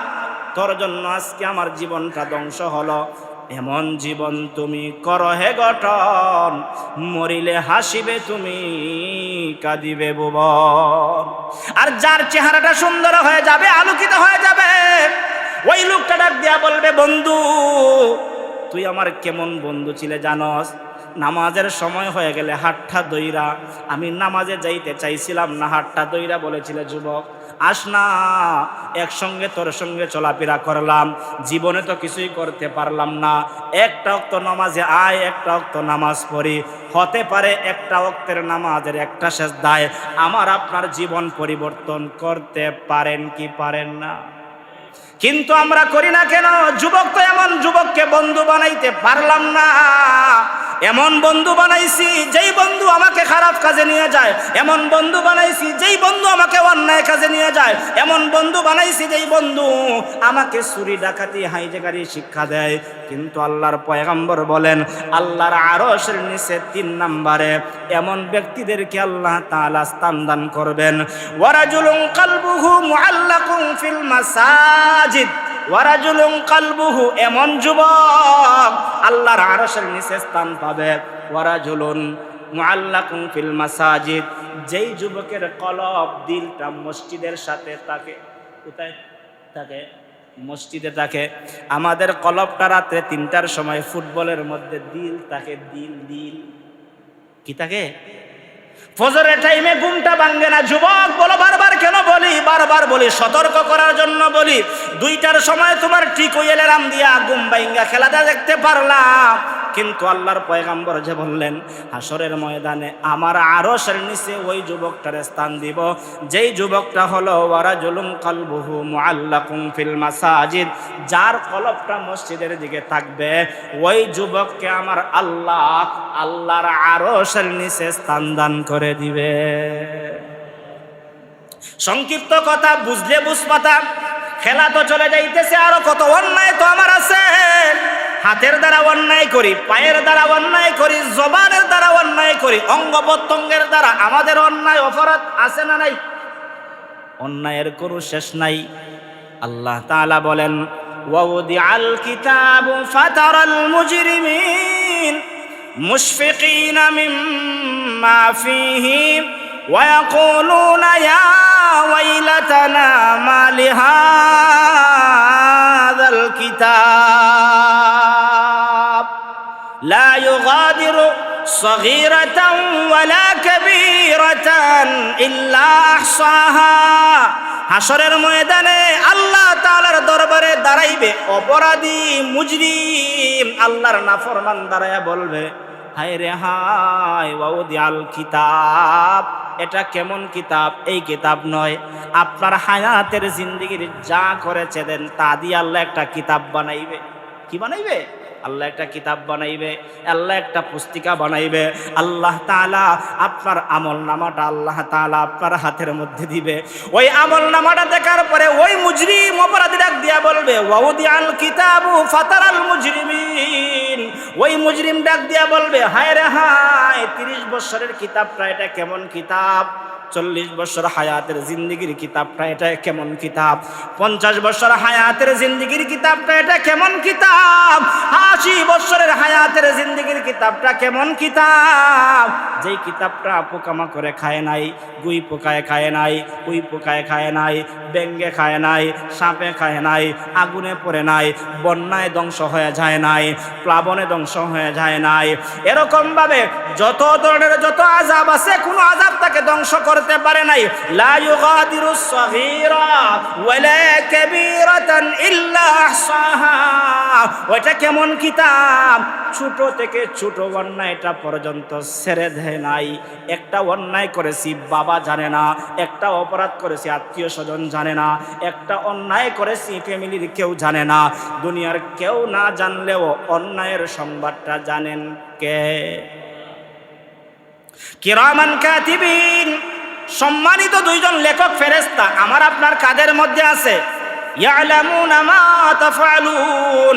তোর জন্য আজকে আমার জীবনটা ধ্বংস হলো। এমন জীবন তুমি করো হে গঠন, মরিলে হাসিবে তুমি, কাঁদিবে ভুবন। আর যার চেহারাটা সুন্দর হয়ে যাবে, আলোকিত হয়ে যাবে, ওই লোকটা ডাক দিয়া বলবে বন্ধু, তুই আমার কেমন বন্ধু ছিলে জানস? নামাজের সময় হয়ে গেলে হাতটা দইরা, আমি নামাজে যাইতে চাইছিলাম না, হাতটা দইরা বলেছিলে যুবক আস না, একসঙ্গে তোর সঙ্গে চলাফেরা করলাম, জীবনে তো কিছুই করতে পারলাম না, একটা ওয়াক্ত নামাজে আয়, একটা ওয়াক্ত নামাজ পড়ি, হতে পারে একটা ওয়াক্তের নামাজের একটা সেজদায় আমার আপনার জীবন পরিবর্তন করতে পারেন কি পারেন না? কিন্তু আমরা করি না কেন? যুবক তো এমন যুবককে বন্ধু বানাইতে পারলাম না। এমন বন্ধু বানাইছি যেই বন্ধু আমাকে খারাপ কাজে নিয়ে যায়, এমন বন্ধু বানাইছি যেই বন্ধু আমাকে অন্যায় কাজে নিয়ে যায়, এমন বন্ধু বানাইছি যেই বন্ধু আমাকে চুরি ডাকাতি হাইজাকারি শিক্ষা দেয়। কিন্তু আল্লাহর পয়গম্বর বলেন আল্লাহর আরশের নিচে 3 নম্বরে এমন ব্যক্তিদেরকে আল্লাহ তাআলা স্থান দান করবেন। ওয়ারাজুলুন কলবুহু মুআল্লাকুন ফিল মাসাজিদ, ওয়ারাজুলুন কলবুহু, এমন যুবক আল্লাহর আরশের নিচে স্থান পাবে। ওয়ারাজুলুন মুআল্লাকুন ফিল মাসাজিদ, যেই যুবকের কলব দিলটা মসজিদের সাথে থাকে। কোথায় থাকে? মসজিদে থাকে। আমাদের কলবটা রাত্রে 3টার সময় ফুটবলের মধ্যে দিল থাকে, দিল দিল কি থাকে? ফজরের টাইমে ঘুমটা ভাঙে না। যুবক বলো, বারবার কেন বলি? বারবার বলি সতর্ক করার জন্য বলি। 2টার সময় তোমার ঠিক হয়ে এলাম দিয়া ঘুম ভাঙা খেলাটা দেখতে পারলাম, কিন্তু আল্লাহর পয়গম্বর যে বললেন হাসরের ময়দানে আমার আরশের নিচে ওই যুবকটার স্থান দিব, যেই যুবকটা হলো ওয়ারাজুলুন কলবুহু মুআল্লাকুন ফিল মাসাজিদ, যার কলবটা মসজিদের দিকে থাকবে, ওই যুবককে আমার আল্লাহ আল্লাহর আরশের নিচে স্থান দান করে দিবে। সংক্ষিপ্ত কথা বুঝলে বুঝপাতা, খেলা তো চলে যাইতেছে, আরো কত অন্যায় তো আমার আছে। হাতের দ্বারা অন্যায় করি, পায়ের দ্বারা অন্যায় করি, জবানের দ্বারা অন্যায় করি, অঙ্গ প্রত্যঙ্গের দ্বারা আমাদের অন্যায় অপরাধ আছে না নাই? অন্যায়ের কোনো শেষ নাই। আল্লাহ তাআলা বলেন ওয়াউদিআল কিতাবু ফাতারাল মুজরিমিন মুশফিকিনা মিম্মা ফীহি ويقولون يا ويلتنا ما لهذا الكتاب لا يغادر صغيرة ولا كبيرة إلا أحصاها। হাসরের ময়দানে আল্লাহ তাআলার দরবারে দাঁড়াইবে অপরাধী মুজরিম, আল্লাহর নাফরমান দাঁড়ায়া বলবে হায় রে হায়, ওয়াউদিআল কিতাব, এটা কেমন কিতাব? এই কিতাব নয়, আপনার হায়াতের জিন্দেগির যা করেছে দেন তা দিয়ে আল্লাহ একটা কিতাব বানাইবে। কি বানাইবে? আল্লাহ একটা কিতাব বানাইবে, আল্লাহ একটা পুস্তিকা বানাইবে। আল্লাহ তাআলা আপনার আমল নামাটা আল্লাহ তাআলা আপনার হাতের মধ্যে দিবে। ওই আমল নামাটা দেখার পরে ওই মুজরিম অপরাধী ডাক দিয়া বলবে, ওয়াউদিআল কিতাবু ফাতারাল মুজরিমিন। ওই মুজরিম ডাক দিয়া বলবে, হায় রে হায়, 30 বছরের কিতাবটা এটা কেমন কিতাব, 40 বছর হায়াতের জিন্দেগির কিতাবটা এটা কেমন কিতাব, 50 বছর হায়াতের জিন্দেগির কিতাবটা এটা কেমন কিতাব, 80 বছরের হায়াতের জিন্দেগির কিতাবটা কেমন কিতাব, যেই কিতাবটা পোকামা করে খায় নাই, গুই পোকায় খায় নাই, উই পোকায় খায় নাই, ব্যাঙে খায় নাই, সাপে খায় নাই, আগুনে পড়ে নাই, বন্যায় ধ্বংস হয়ে যায় নাই, প্লাবনে ধ্বংস হয়ে যায় নাই। এরকম ভাবে যত ধরনের যত আযাব আছে, কোনো আযাব তাকে ধ্বংস করতে পারে নাই। লা ইউগাদিরু সগীরা ওয়ালা কাবীরাতান ইল্লা আহসাহা। ওইটা কেমন কিতাব, ছোট থেকে ছোট অন্যায়টা পর্যন্ত ছেড়ে দেয় নাই। একটা অন্যায় করেছি বাবা জানে না, একটা অপরাধ করেছি আত্মীয় স্বজন জানে না, একটা অন্যায় করেছি ফ্যামিলির কেউ জানে না, দুনিয়ার কেউ না জানলেও অন্যায়ের সংবাদটা জানেন কে? কিরামান কাতিবিন, সম্মানিত দুইজন লেখক ফেরেশতা আমার আপনার কাদের মধ্যে আছে। ইয়ালামুনা মা তাফআলুন,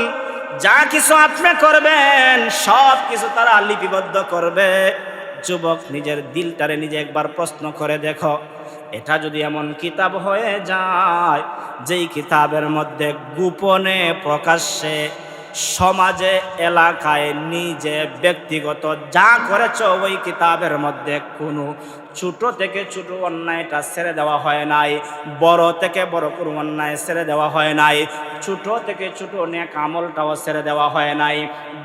যা কিছু আপনি করবেন সব কিছু তারা লিপিবদ্ধ করবে। যুবক, নিজের দিলটারে নিজে একবার প্রশ্ন করে দেখো, এটা যদি এমন কিতাব হয়ে যায় যেই কিতাবের মধ্যে গোপনে প্রকাশ্যে সমাজে এলাকায় নিজে ব্যক্তিগত যা করেছ ওই কিতাবের মধ্যে কোনো ছোট থেকে ছোট অন্যায়টা ছেড়ে দেওয়া হয় নাই, বড় থেকে বড় কোনো অন্যায় ছেড়ে দেওয়া হয় নাই, ছোট থেকে ছোট নেক আমলটাও ছেড়ে দেওয়া হয় নাই,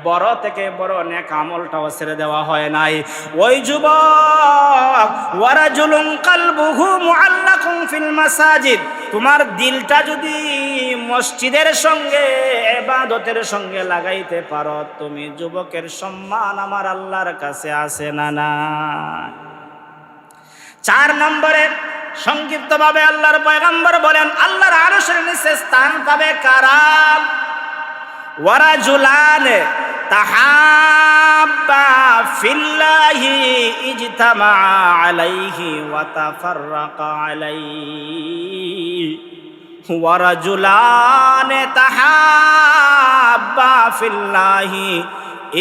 বড় থেকে বড় নেক আমলটাও ছেড়ে দেওয়া হয় নাই। ওই যুবক, ওয়ারাজুলুন কলবুহু মুআল্লাকুন ফিল মাসাজিদ, তোমার দিলটা যদি মসজিদের সঙ্গে ইবাদতের সঙ্গে লাগাইতে পারো, তুমি যুবকের সম্মান আমার আল্লাহর কাছে আছে না না? 4 নম্বরে সংক্ষিপ্তভাবে আল্লাহর পয়গম্বর বলেন, আল্লাহর আরশের নিচে স্থান পাবে কারা? ওয়ারাজুলান তাহাব্বা ফিল্লাহি ইজতামা আলাইহি ওয়া তাফাররাকা আলাইহি। ওয়ারাজুলান তাহাব্বা ফিল্লাহি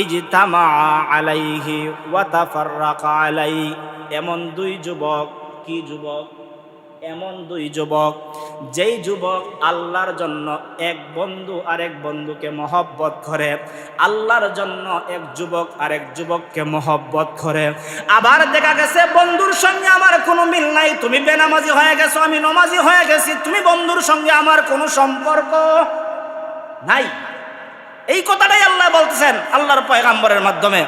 ইজতামা আলাইহি ওয়া তাফাররাকা আলাইহি। এমন দুই যুবক, কি যুবক? এমন দুই যুবক, যেই যুবক আল্লাহর জন্য এক বন্ধু আরেক বন্ধুকে মহব্বত করে, আল্লাহর জন্য এক যুবক আরেক যুবককে মহব্বত করে। আবার দেখা গেছে বন্ধুর সঙ্গে আমার কোনো মিল নাই, তুমি বেনামাজি হয়ে গেছো, আমি নমাজি হয়ে গেছি, তুমি বন্ধুর সঙ্গে আমার কোনো সম্পর্ক নাই। এই কথাটাই আল্লাহ বলতেছেন আল্লাহর পয়গম্বরের মাধ্যমে।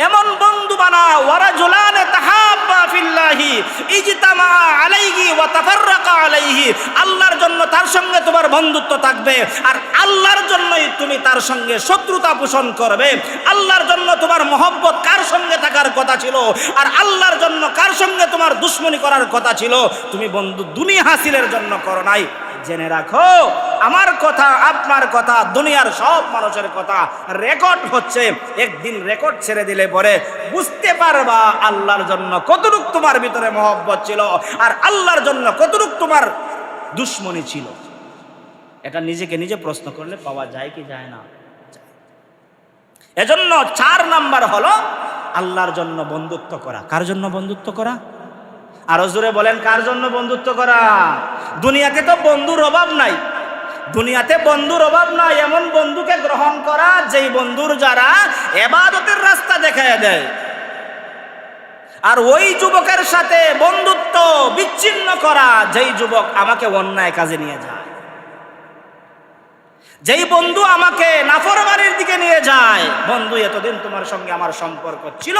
এমন বন্ধু বানাও, ওয়ারাজুলান তাহাব্বা ফিল্লাহি ইজতামা আলাইহি ওয়া তাফাররাকা আলাইহি। আল্লাহর জন্য তার সঙ্গে তোমার বন্ধুত্ব থাকবে, আর আল্লাহর জন্যই তুমি তার সঙ্গে শত্রুতা পোষণ করবে। আল্লাহর জন্য তোমার মহব্বত কার সঙ্গে থাকার কথা ছিল, আর আল্লাহর জন্য কার সঙ্গে তোমার দুশমনি করার কথা ছিল, তুমি বন্ধু দুনিয়া হাসিলের জন্য করো নাই। জেনে রাখো, আমার কথা আপনার কথা দুনিয়ার সব মানুষের কথা রেকর্ড হচ্ছে। একদিন রেকর্ড ছেড়ে দিলে পরে বুঝতে পারবা আল্লাহর জন্য কতটুকু তোমার ভিতরে মহব্বত ছিল, আর আল্লাহর জন্য কতটুকু তোমার দুশমনি ছিল। এটা নিজেকে নিজে প্রশ্ন করলে পাওয়া যায় কি যায় না? এজন্য 4 নাম্বার হলো আল্লাহর জন্য বন্ধুত্ব করা। কার জন্য বন্ধুত্ব করা? আরো জোরে বলেন, কার জন্য বন্ধুত্ব করা? দুনিয়াতে তো বন্ধুর অভাব নাই, দুনিয়াতে বন্ধুর অভাব নাই। এমন বন্ধুকে গ্রহণ করা যেই বন্ধুর যারা ইবাদতের রাস্তা দেখায় দেয়, আর ওই যুবকের সাথে বন্ধুত্ব বিচ্ছিন্ন করা যেই যুবক আমাকে অন্যায় কাজে নিয়ে যায়, যেই বন্ধু আমাকে নাফরমানির দিকে নিয়ে যায়। বন্ধু, এতদিন তোমার সঙ্গে আমার সম্পর্ক ছিল,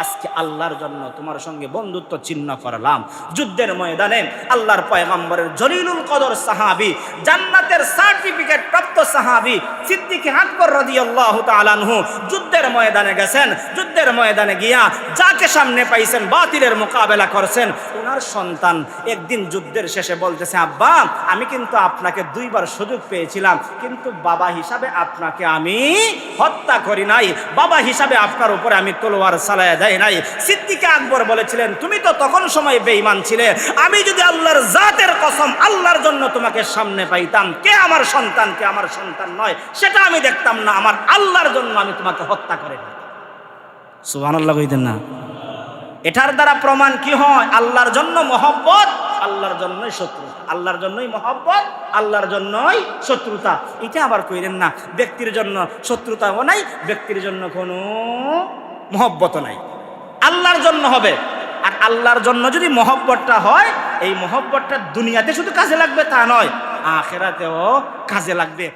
আজকে আল্লাহর জন্য তোমার সঙ্গে বন্ধুত্ব ছিন্ন করলাম। যুদ্ধের ময়দানে আল্লাহর পয়গম্বরের জলিলুল কদর সাহাবী, জান্নাতের সার্টিফিকেট প্রাপ্ত সাহাবী সিদ্দিক আকবর রাদিয়াল্লাহু তাআলা আনহু যুদ্ধের ময়দানে গেছেন। যুদ্ধের যুদ্ধের ময়দানে গিয়া যাকে সামনে পাইছেন বাতিলের মোকাবেলা করছেন, ওনার সন্তান একদিন যুদ্ধের শেষে বলতেছে, আব্বা আমি কিন্তু আপনাকে 2 বার সুযোগ পেয়েছিলাম, কিন্তু বাবা হিসাবে আপনাকে আমি হত্যা করি নাই, বাবা হিসাবে আপনার উপরে আমি তলোয়ার চালায়া দেয় নাই। সিদ্দিক আকবর বলেছিলেন, তুমি তো তখন সময় বেঈমান ছিলে, আমি যদি আল্লাহর জাতের কসম আল্লাহর জন্য তোমাকে সামনে পাইতাম, কে আমার সন্তান কে আমার সন্তান নয় সেটা আমি দেখতাম না, আমার আল্লাহর জন্য আমি তোমাকে হত্যা করে দিতাম। সুবহানাল্লাহ কইতেন না? এটার দ্বারা প্রমাণ কি হয়? আল্লাহর জন্য মহব্বত, আল্লাহর জন্যই শত্রুতা, আল্লাহর জন্যই মহব্বত, আল্লাহর জন্যই শত্রুতা। এটা আবার কইলেন না ব্যক্তির জন্য শত্রুতাও নাই, ব্যক্তির জন্য কোনো মহব্বতও নাই, আল্লাহর জন্য হবে। আর আল্লাহর জন্য যদি মহব্বতটা হয়, এই মহব্বতটা দুনিয়াতে শুধু কাজে লাগবে তা নয়, আখিরাতেও কাজে লাগবে।